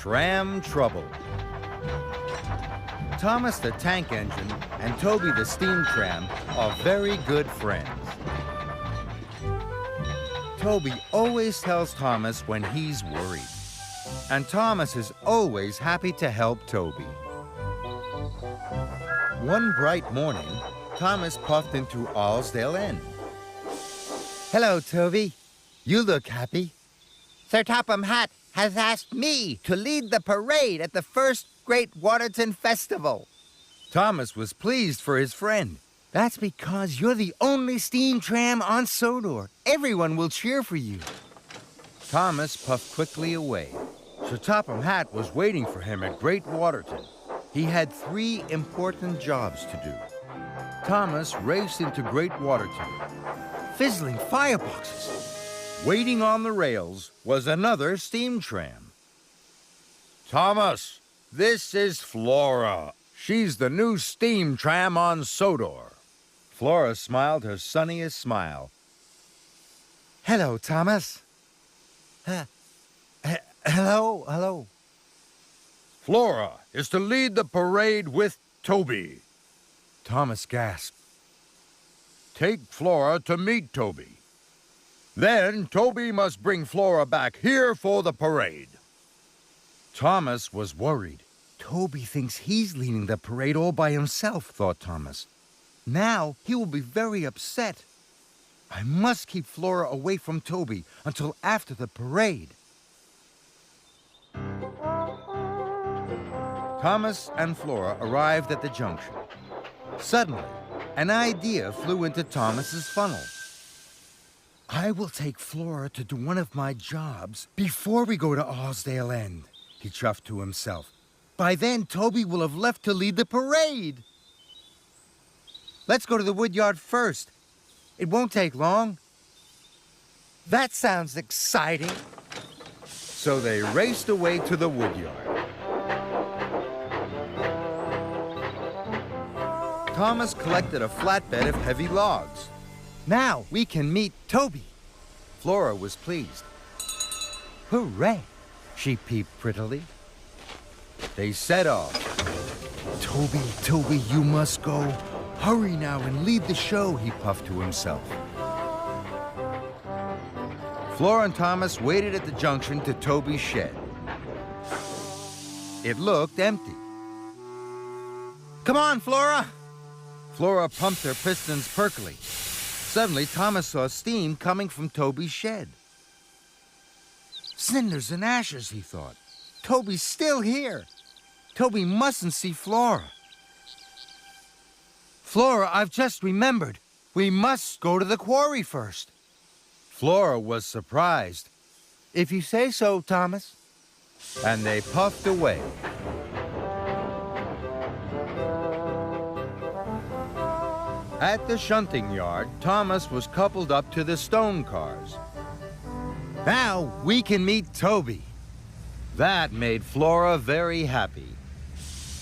Tram trouble. Thomas the tank engine and Toby the steam tram are very good friends. Toby always tells Thomas when he's worried, and Thomas is always happy to help Toby. One bright morning, Thomas puffed into Allsdale End. Hello, Toby. You look happy. Sir Topham Hatt has asked me to lead the parade at the first Great Waterton Festival. Thomas was pleased for his friend. That's because you're the only steam tram on Sodor. Everyone will cheer for you. Thomas puffed quickly away. Sir Topham Hatt was waiting for him at Great Waterton. He had 3 important jobs to do. Thomas raced into Great Waterton. Fizzling fireboxes. Waiting on the rails was another steam tram. Thomas, this is Flora. She's the new steam tram on Sodor. Flora smiled her sunniest smile. Hello, Thomas. Hello. Flora is to lead the parade with Toby. Thomas gasped. Take Flora to meet Toby. Then Toby must bring Flora back here for the parade. Thomas was worried. Toby thinks he's leading the parade all by himself, thought Thomas. Now he will be very upset. I must keep Flora away from Toby until after the parade. Thomas and Flora arrived at the junction. Suddenly, an idea flew into Thomas's funnel. I will take Flora to do one of my jobs before we go to Allsdale End, he chuffed to himself. By then, Toby will have left to lead the parade. Let's go to the woodyard first. It won't take long. That sounds exciting. So they raced away to the woodyard. Thomas collected a flatbed of heavy logs. Now we can meet Toby. Flora was pleased. Hooray, she peeped prettily. They set off. Toby, you must go. Hurry now and lead the show, he puffed to himself. Flora and Thomas waited at the junction to Toby's shed. It looked empty. Come on, Flora! Flora pumped her pistons perkily. Suddenly, Thomas saw steam coming from Toby's shed. Cinders and ashes, he thought. Toby's still here. Toby mustn't see Flora. Flora, I've just remembered. We must go to the quarry first. Flora was surprised. If you say so, Thomas. And they puffed away. At the shunting yard, Thomas was coupled up to the stone cars. Now we can meet Toby. That made Flora very happy.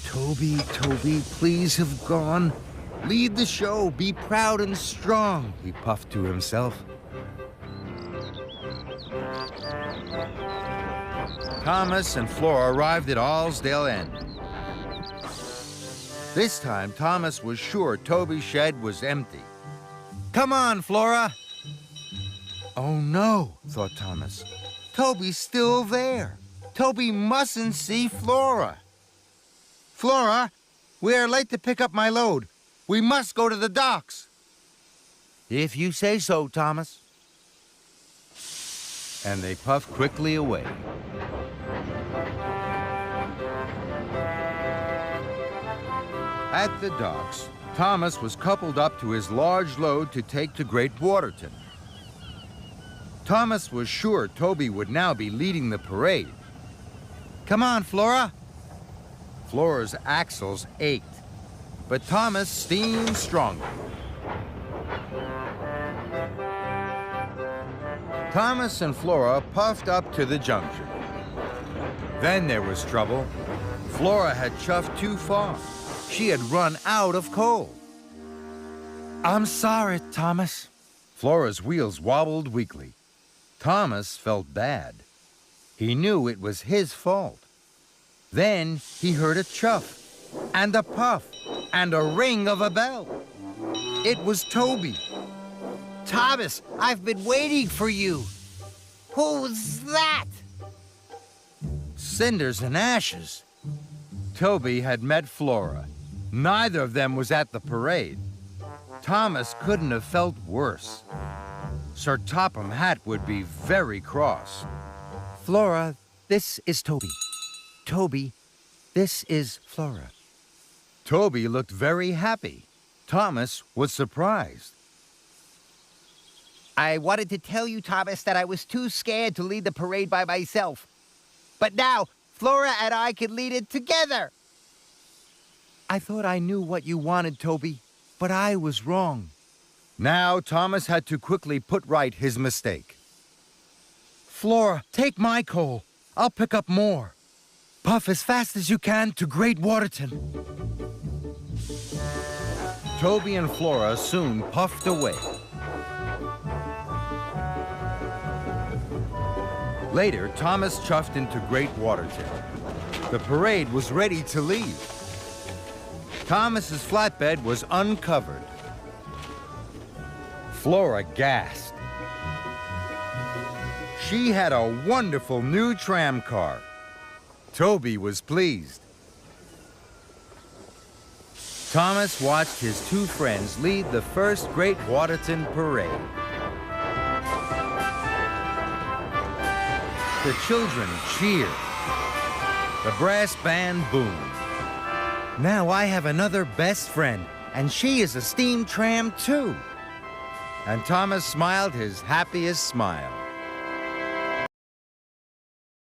Toby, please have gone. Lead the show, be proud and strong, he puffed to himself. Thomas and Flora arrived at Allsdale End. This time, Thomas was sure Toby's shed was empty. Come on, Flora! Oh no, thought Thomas. Toby's still there. Toby mustn't see Flora. Flora, we are late to pick up my load. We must go to the docks. If you say so, Thomas. And they puffed quickly away. At the docks, Thomas was coupled up to his large load to take to Great Waterton. Thomas was sure Toby would now be leading the parade. Come on, Flora. Flora's axles ached, but Thomas steamed stronger. Thomas and Flora puffed up to the junction. Then there was trouble. Flora had chuffed too far. She had run out of coal. I'm sorry, Thomas. Flora's wheels wobbled weakly. Thomas felt bad. He knew it was his fault. Then he heard a chuff, and a puff, and a ring of a bell. It was Toby. Thomas, I've been waiting for you. Who's that? Cinders and ashes. Toby had met Flora. Neither of them was at the parade. Thomas couldn't have felt worse. Sir Topham Hatt would be very cross. Flora, this is Toby. Toby, this is Flora. Toby looked very happy. Thomas was surprised. I wanted to tell you, Thomas, that I was too scared to lead the parade by myself. But now, Flora and I can lead it together. I thought I knew what you wanted, Toby, but I was wrong. Now Thomas had to quickly put right his mistake. Flora, take my coal. I'll pick up more. Puff as fast as you can to Great Waterton. Toby and Flora soon puffed away. Later, Thomas chuffed into Great Waterton. The parade was ready to leave. Thomas's flatbed was uncovered. Flora gasped. She had a wonderful new tram car. Toby was pleased. Thomas watched his two friends lead the first Great Waterton parade. The children cheered. The brass band boomed. Now I have another best friend, and she is a steam tram too. And Thomas smiled his happiest smile.